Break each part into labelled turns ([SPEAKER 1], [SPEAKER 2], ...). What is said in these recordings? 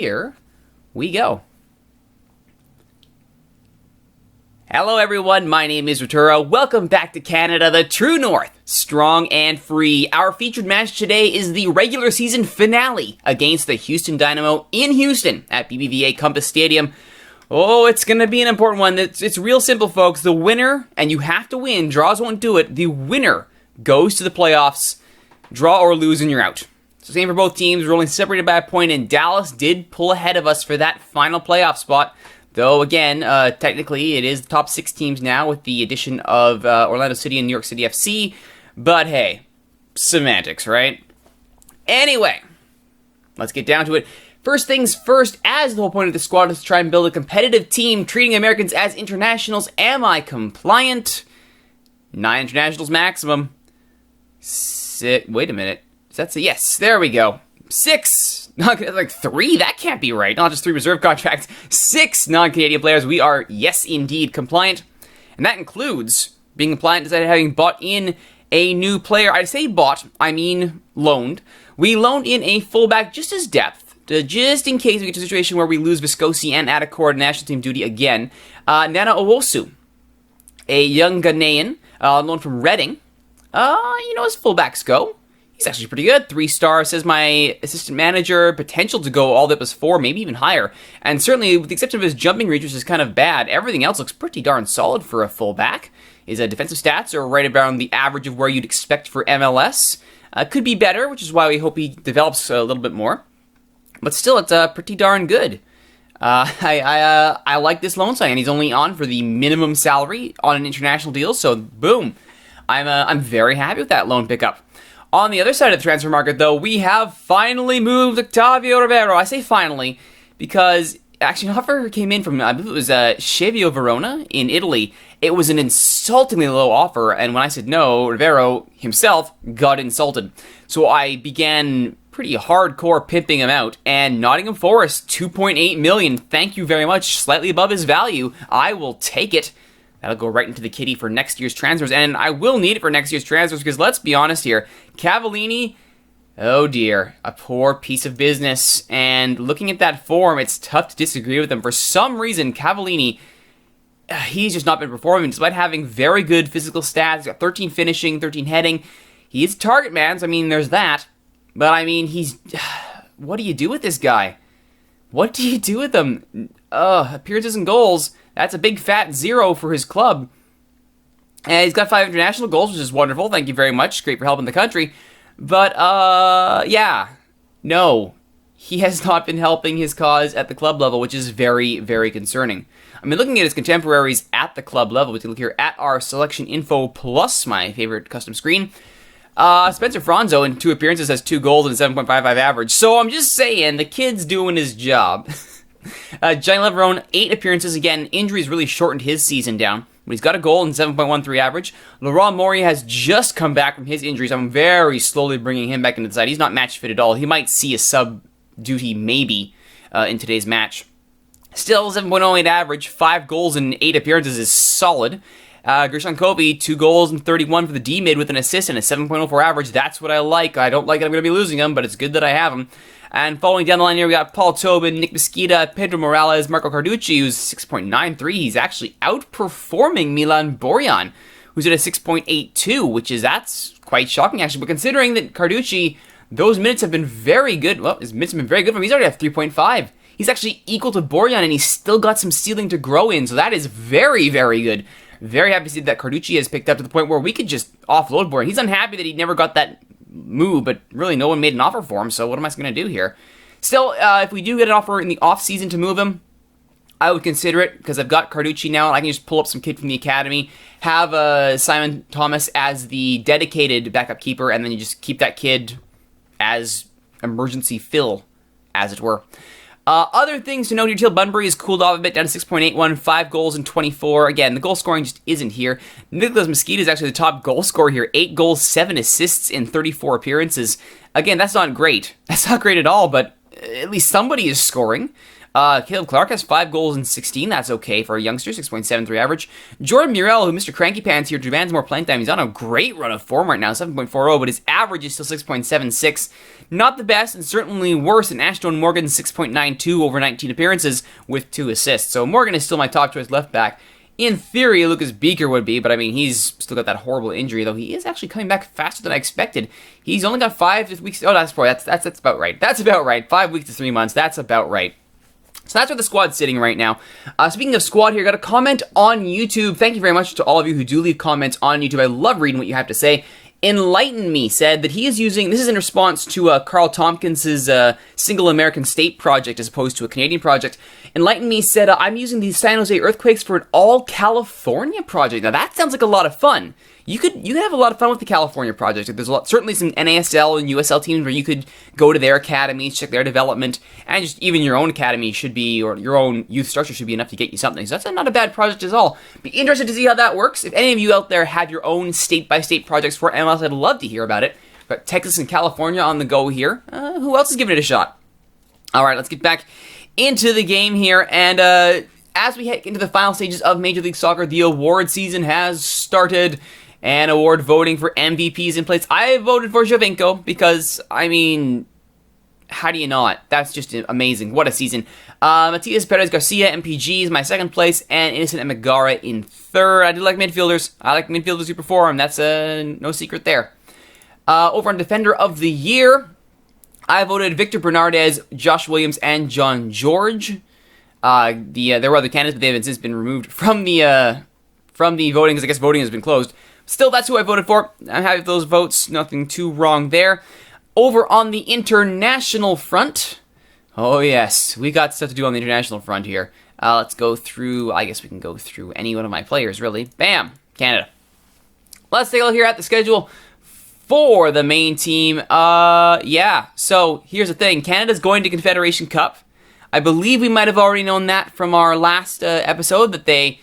[SPEAKER 1] Here we go. Hello everyone, my name is Rituro. Welcome back to Canada, the true north, strong and free. Our featured match today is the regular season finale against the Houston Dynamo in Houston at BBVA Compass Stadium. Oh, it's going to be an important one. It's real simple, folks. The winner, and you have to win, draws won't do it, the winner goes to the playoffs. Draw or lose and you're out. So same for both teams. We're only separated by a point, and Dallas did pull ahead of us for that final playoff spot. Though, again, technically it is the top 6 teams now with the addition of Orlando City and New York City FC. But hey, semantics, right? Anyway, let's get down to it. First things first, as the whole point of the squad is to try and build a competitive team, treating Americans as internationals. Am I compliant? 9 internationals maximum. Wait a minute. That's a yes. There we go. 6. Not like 3? That can't be right. Not just 3 reserve contracts. 6 non-Canadian players. We are, yes, indeed, compliant. And that includes being compliant as having bought in a new player. I say bought, I mean loaned. We loaned in a fullback just as depth, just in case we get to a situation where we lose Viscosi and Adekor to national team duty again. Nana Owosu, a young Ghanaian, loaned from Reading. As fullbacks go, he's actually pretty good. 3-star, says my assistant manager. Potential to go all the way up as 4, maybe even higher. And certainly, with the exception of his jumping reach, which is kind of bad, everything else looks pretty darn solid for a fullback. His defensive stats are right around the average of where you'd expect for MLS. Could be better, which is why we hope he develops a little bit more. But still, it's pretty darn good. I like this loan sign. He's only on for the minimum salary on an international deal, so boom. I'm very happy with that loan pickup. On the other side of the transfer market, though, we have finally moved Octavio Rivero. I say finally because actually an offer came in from, I believe it was Chievo Verona in Italy. It was an insultingly low offer, and when I said no, Rivero himself got insulted. So I began pretty hardcore pimping him out, and Nottingham Forest, $2.8 million. Thank you very much. Slightly above his value. I will take it. That'll go right into the kitty for next year's transfers, and I will need it for next year's transfers because let's be honest here, Cavelli, oh dear, a poor piece of business, and looking at that form, it's tough to disagree with him. For some reason, Cavelli, he's just not been performing despite having very good physical stats. He's got 13 finishing, 13 heading. He is target man, so I mean, there's that, but I mean, what do you do with this guy? What do you do with him? Appearances and goals. That's a big fat 0 for his club. And he's got 5 international goals, which is wonderful. Thank you very much. Great for helping the country. But, no. He has not been helping his cause at the club level, which is very, very concerning. I mean, looking at his contemporaries at the club level, we can look here at our selection info plus my favorite custom screen. Spencer Franzo in 2 appearances has 2 goals and a 7.55 average. So I'm just saying, the kid's doing his job. Gianni Leverone, 8 appearances. Again, injuries really shortened his season down. But he's got a goal and 7.13 average. Laurent Maury has just come back from his injuries. I'm very slowly bringing him back into the side. He's not match fit at all. He might see a sub duty maybe in today's match. Still, 7.08 average. 5 goals and 8 appearances is solid. Gershon Kobe, 2 goals and 31 for the D-mid with an assist and a 7.04 average. That's what I like. I don't like it. I'm going to be losing him, but it's good that I have him. And following down the line here, we got Paul Tobin, Nick Mesquita, Pedro Morales, Marco Carducci, who's 6.93. He's actually outperforming Milan Borjan, who's at a 6.82, that's quite shocking, actually. But considering that Carducci, those minutes have been very good. Well, his minutes have been very good for him. He's already at 3.5. He's actually equal to Borjan, and he's still got some ceiling to grow in. So that is very, very good. Very happy to see that Carducci has picked up to the point where we could just offload Borjan. He's unhappy that he never got that move, but really no one made an offer for him, so what am I going to do here? Still, if we do get an offer in the off-season to move him, I would consider it, because I've got Carducci now, and I can just pull up some kid from the academy, have Simon Thomas as the dedicated backup keeper, and then you just keep that kid as emergency fill, as it were. Other things to note here, Teal Bunbury has cooled off a bit, down to 6.81, 5 goals and 24. Again, the goal scoring just isn't here. Nicolas Mesquita is actually the top goal scorer here, 8 goals, 7 assists in 34 appearances. Again, that's not great. That's not great at all, but at least somebody is scoring. Caleb Clark has 5 goals in 16. That's okay for a youngster, 6.73 average. Jordan Murrell, who Mr. Cranky Pants here, demands more playing time. He's on a great run of form right now, 7.40, but his average is still 6.76. Not the best, and certainly worse than Ashton Morgan, 6.92 over 19 appearances with 2 assists. So Morgan is still my top choice left back. In theory, Lucas Beaker would be, but I mean, he's still got that horrible injury, though he is actually coming back faster than I expected. He's only got 5 weeks. Oh, that's about right. That's about right. 5 weeks to 3 months. That's about right. So that's where the squad's sitting right now. Speaking of squad here, got a comment on YouTube. Thank you very much to all of you who do leave comments on YouTube. I love reading what you have to say. Enlighten Me said that he is using, this is in response to Carl Tompkins' Single American State project as opposed to a Canadian project. Enlighten Me said, I'm using the San Jose Earthquakes for an all-California project. Now that sounds like a lot of fun. You could have a lot of fun with the California project. There's certainly some NASL and USL teams where you could go to their academies, check their development, and just even your own academy should be, or your own youth structure should be enough to get you something. So that's not a bad project at all. Be interested to see how that works. If any of you out there have your own state-by-state projects for MLS, I'd love to hear about it. But Texas and California on the go here. Who else is giving it a shot? All right, let's get back into the game here. And as we head into the final stages of Major League Soccer, the award season has started. And award voting for MVPs in place. I voted for Jovinko because, I mean, how do you not? That's just amazing. What a season. Matias Perez Garcia, MPG, is my second place, and Innocent Megara in third. I do like midfielders. I like midfielders who perform. That's no secret there. Over on Defender of the Year, I voted Victor Bernardez, Josh Williams, and John George. There were other candidates, but they have since been removed from the voting because I guess voting has been closed. Still, that's who I voted for. I'm happy with those votes. Nothing too wrong there. Over on the international front. Oh, yes. We got stuff to do on the international front here. Let's go through. I guess we can go through any one of my players, really. Bam. Canada. Let's take a look here at the schedule for the main team. Yeah. So, here's the thing. Canada's going to Confederation Cup. I believe we might have already known that from our last episode that they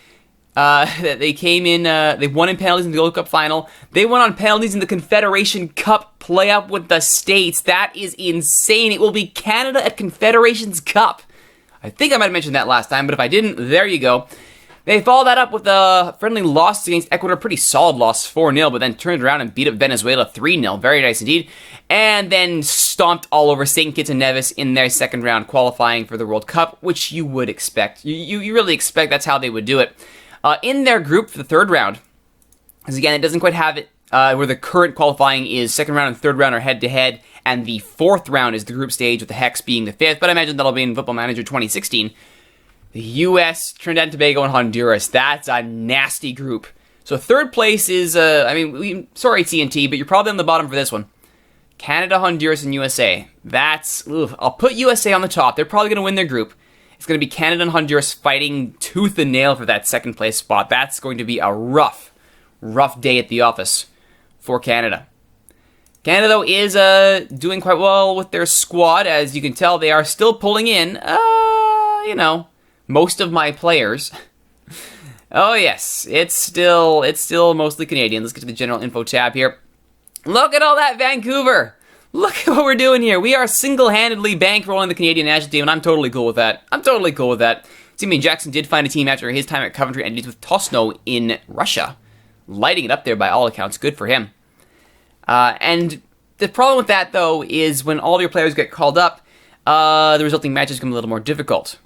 [SPEAKER 1] came in, they won in penalties in the Gold Cup final. They won on penalties in the Confederation Cup playoff with the States. That is insane. It will be Canada at Confederations Cup. I think I might have mentioned that last time, but if I didn't, there you go. They followed that up with a friendly loss against Ecuador, pretty solid loss, 4-0, but then turned around and beat up Venezuela 3-0. Very nice indeed. And then stomped all over St. Kitts and Nevis in their second round qualifying for the World Cup, which you would expect. You really expect that's how they would do it. In their group for the third round, because again, it doesn't quite have it where the current qualifying is second round and third round are head-to-head, and the fourth round is the group stage with the Hex being the fifth, but I imagine that'll be in Football Manager 2016. The U.S., Trinidad and Tobago, and Honduras. That's a nasty group. So third place is, sorry TNT, but you're probably on the bottom for this one. Canada, Honduras, and USA. I'll put USA on the top. They're probably going to win their group. It's going to be Canada and Honduras fighting tooth and nail for that second place spot. That's going to be a rough day at the office for Canada. Canada, though, is doing quite well with their squad. As you can tell, they are still pulling in, most of my players. Oh, yes, it's still mostly Canadian. Let's get to the general info tab here. Look at all that Vancouver. Look at what we're doing here. We are single-handedly bankrolling the Canadian national team, and I'm totally cool with that. Timmy Jackson did find a team after his time at Coventry and with Tosno in Russia. Lighting it up there by all accounts. Good for him. And the problem with that, though, is when all your players get called up, the resulting matches become a little more difficult.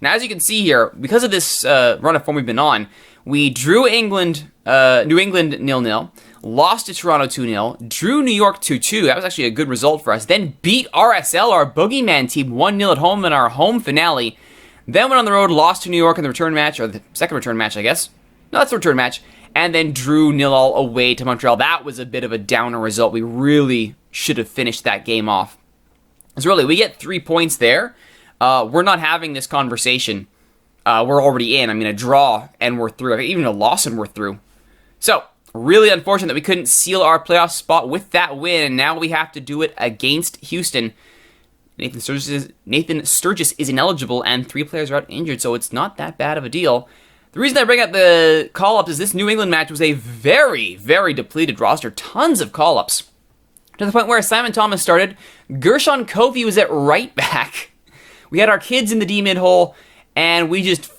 [SPEAKER 1] Now, as you can see here, because of this run of form we've been on, we drew New England 0-0, lost to Toronto 2-0, drew New York 2-2. That was actually a good result for us. Then beat RSL, our boogeyman team, 1-0 at home in our home finale. Then went on the road, lost to New York in the return match, or the second return match, I guess. No, that's the return match. And then drew 0-0 away to Montreal. That was a bit of a downer result. We really should have finished that game off. Because really, we get 3 points there. We're not having this conversation. We're already in. A draw and we're through. Even a loss and we're through. So, really unfortunate that we couldn't seal our playoff spot with that win. And now we have to do it against Houston. Nathan Sturgis is ineligible and 3 players are out injured, so it's not that bad of a deal. The reason I bring up the call-ups is this New England match was a very, very depleted roster. Tons of call-ups. To the point where Simon Thomas started, Gershon Kofi was at right back. We had our kids in the D-mid hole, and we just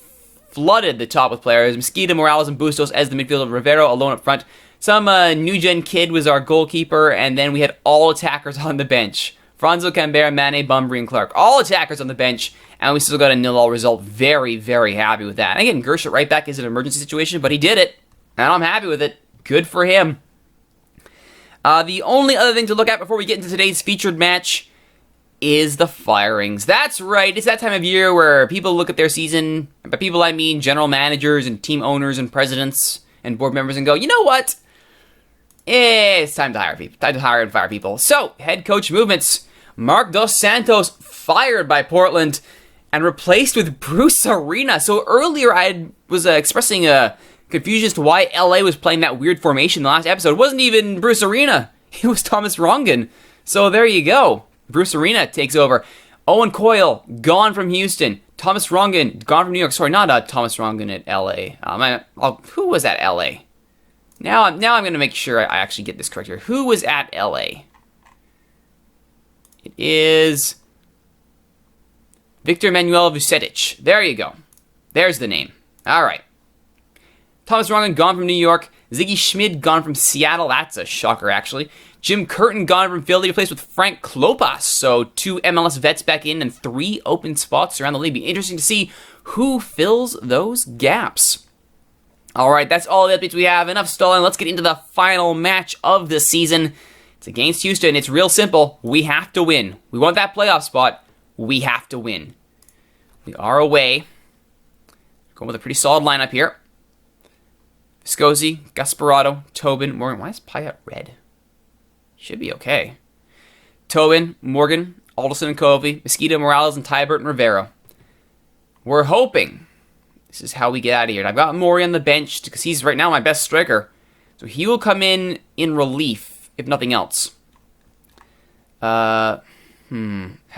[SPEAKER 1] flooded the top with players. Mosquito, Morales, and Bustos as the midfielder. Rivero alone up front. Some new-gen kid was our goalkeeper, and then we had all attackers on the bench. Franzo, Canberra, Mane, Bunbury, and Clark. All attackers on the bench, and we still got a 0-0 result. Very, very happy with that. And again, Gersh at right back is an emergency situation, but he did it, and I'm happy with it. Good for him. The only other thing to look at before we get into today's featured match is the firings. That's right, it's that time of year where people look at their season, and by people I mean general managers and team owners and presidents and board members, and go, you know what? It's time to hire people. Time to hire and fire people. So, head coach movements. Mark Dos Santos fired by Portland and replaced with Bruce Arena. So earlier I was expressing confusion as to why LA was playing that weird formation in the last episode. It wasn't even Bruce Arena. It was Thomas Rongen. So there you go. Bruce Arena takes over. Owen Coyle, gone from Houston. Thomas Rongen, gone from New York. Sorry, not Thomas Rongen at LA. Who was at LA? Now I'm going to make sure I actually get this correct here. Who was at LA? It is Victor Manuel Vucetic. There you go. There's the name. All right. Thomas Rongen, gone from New York. Ziggy Schmid, gone from Seattle. That's a shocker, actually. Jim Curtin, gone from Philly, replaced with Frank Klopas. So 2 MLS vets back in and 3 open spots around the league. Be interesting to see who fills those gaps. All right, that's all the updates we have. Enough stalling. Let's get into the final match of the season. It's against Houston. It's real simple. We have to win. We want that playoff spot. We have to win. We are away. Going with a pretty solid lineup here. Viscosi, Gasparotto, Tobin, Morgan. Why is Payet red? Should be okay. Tobin, Morgan, Alderson and Covey, Mosquito, Morales, and Tybert and Rivero. We're hoping this is how we get out of here. And I've got Maury on the bench because he's right now my best striker. So he will come in relief, if nothing else. Haven't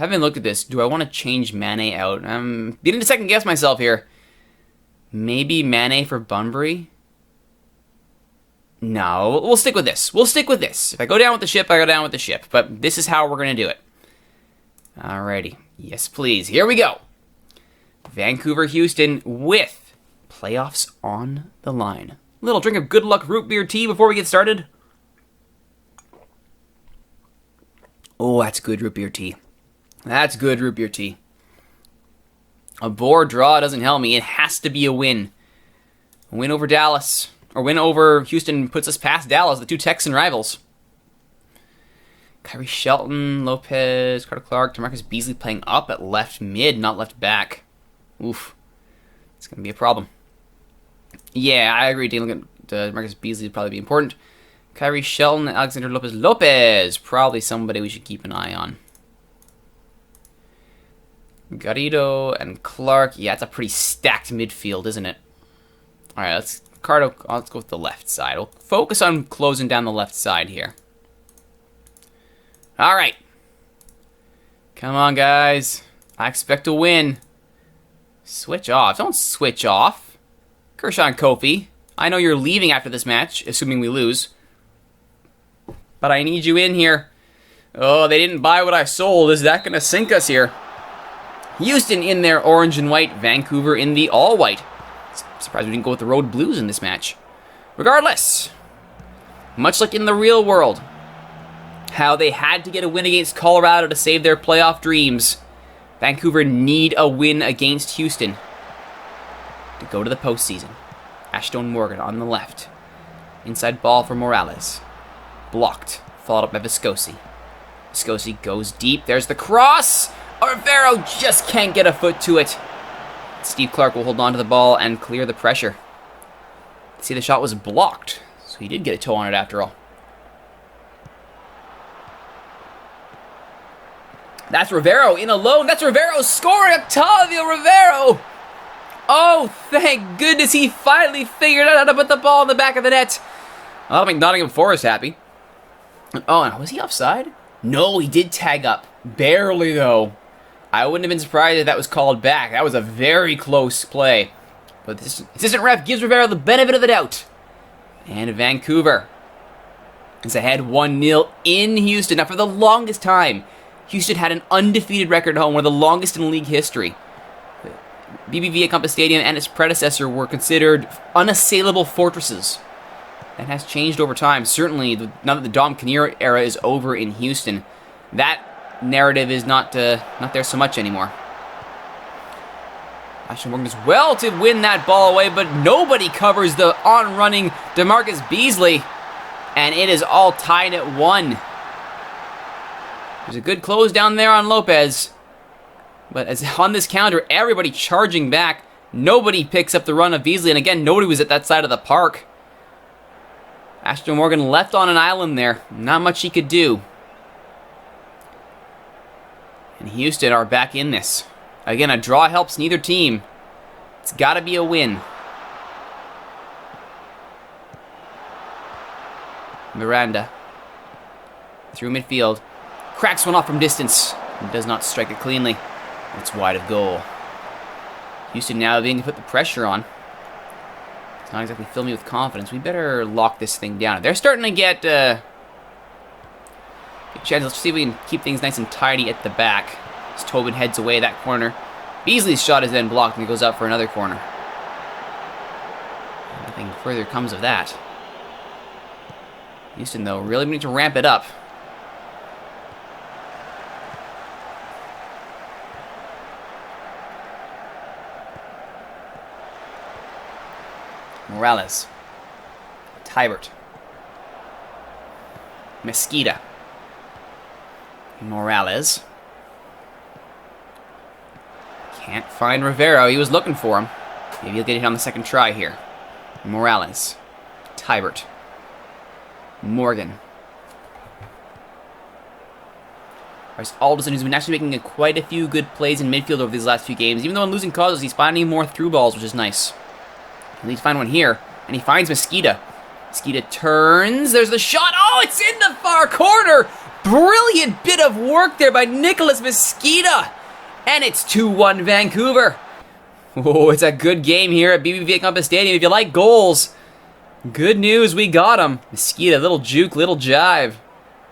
[SPEAKER 1] looked at this. Do I want to change Mane out? I'm beginning to second guess myself here. Maybe Mane for Bunbury? No, we'll stick with this. We'll stick with this. If I go down with the ship, I go down with the ship. But this is how we're going to do it. Alrighty. Yes, please. Here we go. Vancouver, Houston with playoffs on the line. Little drink of good luck root beer tea before we get started. Oh, that's good root beer tea. That's good root beer tea. A bore draw doesn't help me. It has to be a win. A win over Dallas. Or win over Houston puts us past Dallas, the 2 Texan rivals. Kyrie Shelton, Lopez, Carter Clark, DeMarcus Beasley playing up at left mid, not left back. Oof. It's going to be a problem. Yeah, I agree. Dealing with DeMarcus Beasley would probably be important. Kyrie Shelton, Alexander Lopez. Lopez, probably somebody we should keep an eye on. Garrido and Clark. Yeah, it's a pretty stacked midfield, isn't it? All right, let's go with the left side. We'll focus on closing down the left side here. All right. Come on, guys. I expect a win. Switch off. Don't switch off. Gershon Kofi, I know you're leaving after this match, assuming we lose. But I need you in here. Oh, they didn't buy what I sold. Is that going to sink us here? Houston in their orange and white. Vancouver in the all-white. Surprised we didn't go with the road blues in this match. Regardless, much like in the real world, how they had to get a win against Colorado to save their playoff dreams, Vancouver need a win against Houston to go to the postseason. Ashton Morgan on the left. Inside ball for Morales. Blocked. Followed up by Viscosi. Viscosi goes deep. There's the cross. Rivero just can't get a foot to it. Steve Clark will hold on to the ball and clear the pressure. See, the shot was blocked, so he did get a toe on it after all. That's Rivero in alone. That's Rivero scoring. Octavio Rivero. Oh, thank goodness he finally figured out how to put the ball in the back of the net. I'll make Nottingham Forest happy. Oh, was he offside? No, he did tag up. Barely, though. I wouldn't have been surprised if that was called back. That was a very close play. But this assistant ref gives Rivero the benefit of the doubt. And Vancouver It's ahead 1-0 in Houston. Now, for the longest time, Houston had an undefeated record at home, one of the longest in league history. BBVA Compass Stadium and its predecessor were considered unassailable fortresses. That has changed over time. Certainly, now that the Dom Kinnear era is over in Houston, that narrative is not there so much anymore. Ashton Morgan does well to win that ball away, but nobody covers the on-running DeMarcus Beasley, and it is all tied at 1. There's a good close down there on Lopez, but as on this counter, everybody charging back. Nobody picks up the run of Beasley, and again, nobody was at that side of the park. Ashton Morgan left on an island there. Not much he could do. And Houston are back in this. Again, a draw helps neither team. It's got to be a win. Miranda. Through midfield. Cracks one off from distance. And does not strike it cleanly. It's wide of goal. Houston now beginning to put the pressure on. It's not exactly filling me with confidence. We better lock this thing down. They're starting to get chances. Let's see if we can keep things nice and tidy at the back. As Tobin heads away that corner. Beasley's shot is then blocked and he goes out for another corner. Nothing further comes of that. Houston, though, really need to ramp it up. Morales. Tybert. Mesquita. Morales. Can't find Rivero. He was looking for him. Maybe he'll get it on the second try here. Morales. Tybert. Morgan. There's Alderson, who's been actually making quite a few good plays in midfield over these last few games. Even though in losing causes, he's finding more through balls, which is nice. He'll need to find one here. And he finds Mesquita. Mesquita turns. There's the shot. Oh, it's in the far corner. Brilliant bit of work there by Nicholas Mesquita. And it's 2-1 Vancouver. Oh, it's a good game here at BBVA Compass Stadium. If you like goals, good news, we got him. Mesquita, little juke, little jive.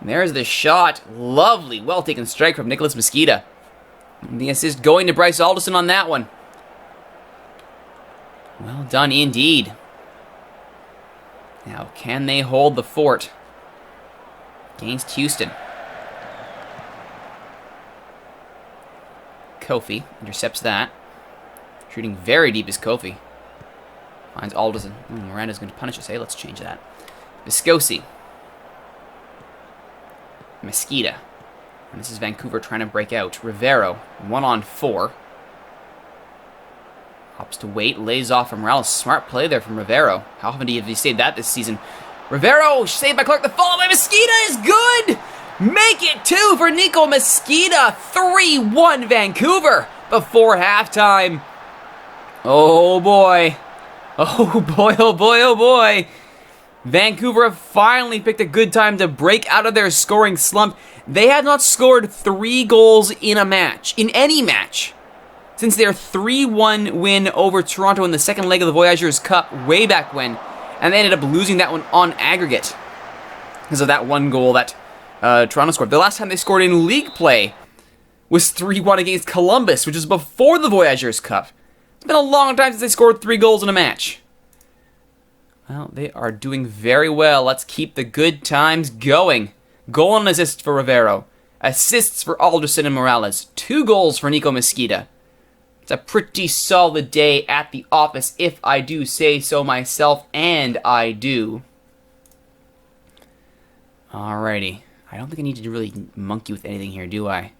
[SPEAKER 1] And there's the shot. Lovely, well-taken strike from Nicholas Mesquita. And the assist going to Bryce Alderson on that one. Well done indeed. Now, can they hold the fort against Houston? Kofi intercepts that. Shooting very deep is Kofi. Finds Alderson. Miranda's going to punish us. Hey, let's change that. Viscosi. Mesquita. And this is Vancouver trying to break out. Rivero, 1-on-4. Hops to wait, lays off from Morales. Smart play there from Rivero. How often have you saved that this season? Rivero, saved by Clark. The follow by Mesquita is good! Make it 2 for Nico Mesquita. 3-1 Vancouver before halftime. Oh boy. Oh boy, oh boy, oh boy. Vancouver have finally picked a good time to break out of their scoring slump. They had not scored 3 goals in a match, in any match, since their 3-1 win over Toronto in the second leg of the Voyageurs Cup way back when, and they ended up losing that one on aggregate because of that one goal that Toronto scored. The last time they scored in league play was 3-1 against Columbus, which is before the Voyageurs Cup. It's been a long time since they scored 3 goals in a match. Well, they are doing very well. Let's keep the good times going. Goal and assist for Rivero. Assists for Alderson and Morales. 2 goals for Nico Mesquita. It's a pretty solid day at the office, if I do say so myself, and I do. Alrighty. I don't think I need to really monkey with anything here, do I?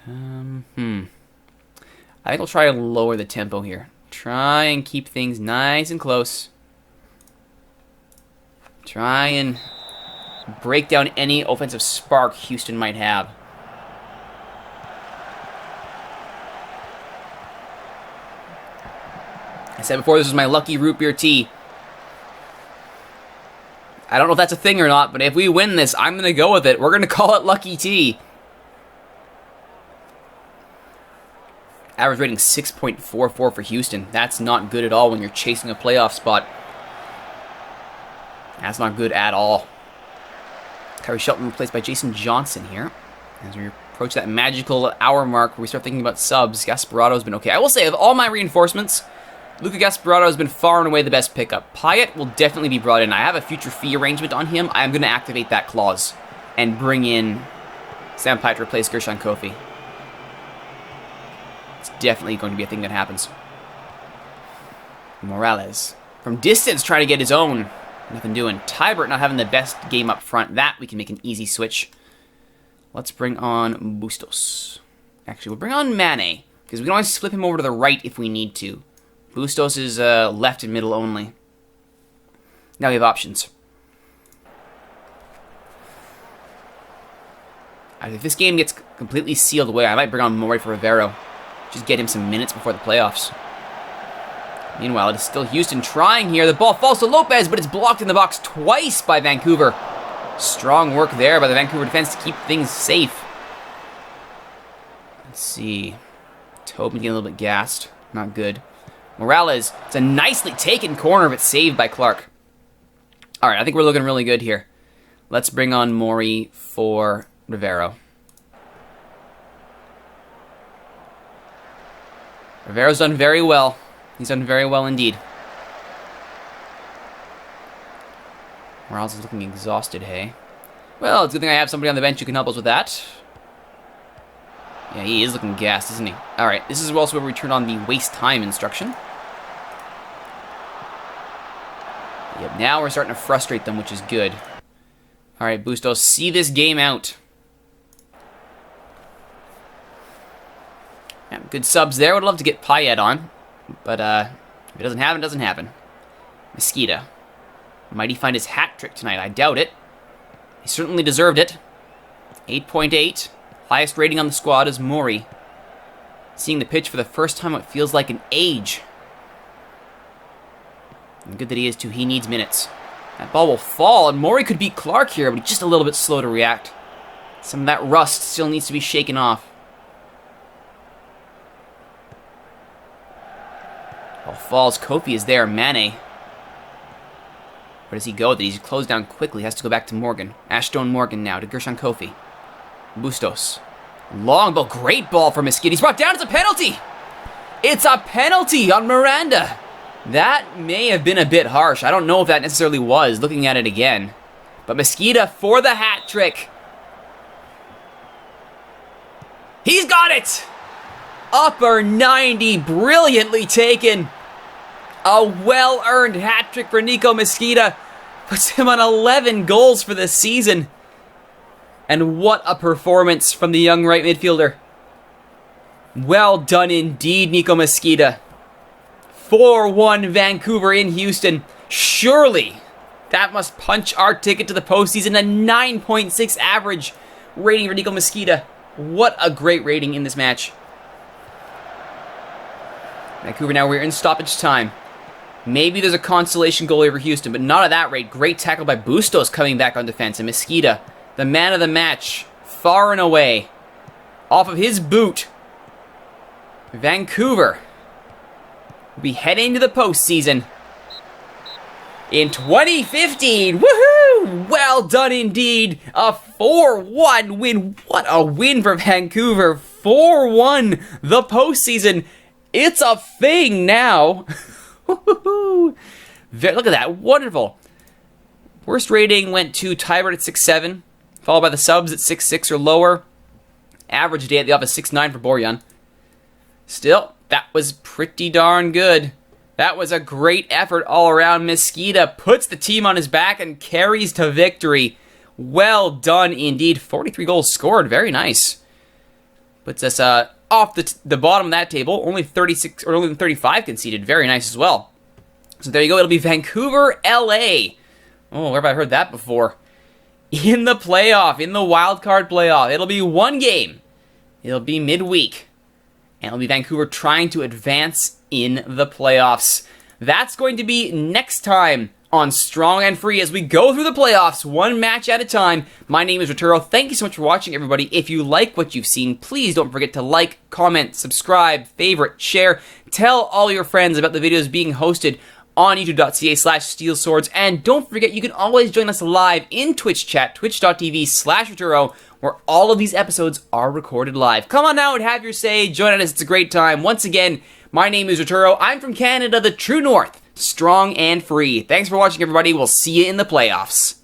[SPEAKER 1] I think I'll try to lower the tempo here. Try and keep things nice and close. Try and break down any offensive spark Houston might have. I said before, this was my lucky root beer tea. I don't know if that's a thing or not, but if we win this, I'm going to go with it. We're going to call it lucky tea. Average rating 6.44 for Houston. That's not good at all when you're chasing a playoff spot. That's not good at all. Kyrie Shelton replaced by Jason Johnson here. As we approach that magical hour mark where we start thinking about subs, Gasparado's been okay. I will say, of all my reinforcements, Luca Gasparado has been far and away the best pickup. Payet will definitely be brought in. I have a future fee arrangement on him. I am going to activate that clause and bring in Sam Payet to replace Gershon Kofi. It's definitely going to be a thing that happens. Morales. From distance, trying to get his own. Nothing doing. Tybert not having the best game up front. That we can make an easy switch. Let's bring on Bustos. Actually, we'll bring on Mane, because we can always flip him over to the right if we need to. Bustos is left and middle only. Now we have options. If this game gets completely sealed away, I might bring on Mori for Rivero. Just get him some minutes before the playoffs. Meanwhile, it is still Houston trying here. The ball falls to Lopez, but it's blocked in the box twice by Vancouver. Strong work there by the Vancouver defense to keep things safe. Let's see. Tobin getting a little bit gassed. Not good. Morales. It's a nicely taken corner, but saved by Clark. All right, I think we're looking really good here. Let's bring on Mori for Rivero. Rivero's done very well. He's done very well indeed. Morales is looking exhausted, hey? Well, it's a good thing I have somebody on the bench who can help us with that. Yeah, he is looking gassed, isn't he? Alright, this is also where we turn on the waste time instruction. Yep, now we're starting to frustrate them, which is good. Alright, Bustos, see this game out. Yeah, good subs there. Would love to get Payet on. But if it doesn't happen, it doesn't happen. Mesquita. Might he find his hat trick tonight? I doubt it. He certainly deserved it. 8.8. Highest rating on the squad is Mori. Seeing the pitch for the first time, it feels like an age. And good that he is too. He needs minutes. That ball will fall, and Mori could beat Clark here, but he's just a little bit slow to react. Some of that rust still needs to be shaken off. Ball falls. Kofi is there. Mane. Where does he go? That he's closed down quickly. Has to go back to Morgan. Ashton Morgan now to Gershon Kofi. Bustos. Long ball. Great ball for Mesquita. He's brought down. It's a penalty. It's a penalty on Miranda. That may have been a bit harsh. I don't know if that necessarily was, looking at it again. But Mesquita for the hat trick. He's got it. Upper 90. Brilliantly taken. A well-earned hat trick for Nico Mesquita. Puts him on 11 goals for the season. And what a performance from the young right midfielder. Well done indeed, Nico Mesquita. 4-1 Vancouver in Houston. Surely that must punch our ticket to the postseason. A 9.6 average rating for Nico Mesquita. What a great rating in this match. Vancouver now, we're in stoppage time. Maybe there's a consolation goal over Houston, but not at that rate. Great tackle by Bustos coming back on defense. And Mesquita, the man of the match, far and away. Off of his boot. Vancouver will be heading to the postseason in 2015. Woohoo! Well done indeed. A 4-1 win. What a win for Vancouver. 4-1 the postseason. It's a thing now. Look at that. Wonderful. Worst rating went to Tybert at 6.7, followed by the subs at 6.6 or lower. Average day at the office 6.9 for Borjan. Still, that was pretty darn good. That was a great effort all around. Mesquita puts the team on his back and carries to victory. Well done indeed. 43 goals scored. Very nice. Puts us off the bottom of that table. Only 36 or only 35 conceded. Very nice as well. So there you go. It'll be Vancouver, LA. Oh, where have I heard that before? In the playoff, in the wild card playoff. It'll be one game. It'll be midweek. And it'll be Vancouver trying to advance in the playoffs. That's going to be next time on Strong and Free as we go through the playoffs, one match at a time. My name is Rituro. Thank you so much for watching, everybody. If you like what you've seen, please don't forget to like, comment, subscribe, favorite, share. Tell all your friends about the videos being hosted on youtube.ca/steelswords. And don't forget, you can always join us live in Twitch chat, twitch.tv/Rituro, where all of these episodes are recorded live. Come on out, have your say, join us, it's a great time. Once again, my name is Rituro. I'm from Canada, the true north, strong and free. Thanks for watching, everybody. We'll see you in the playoffs.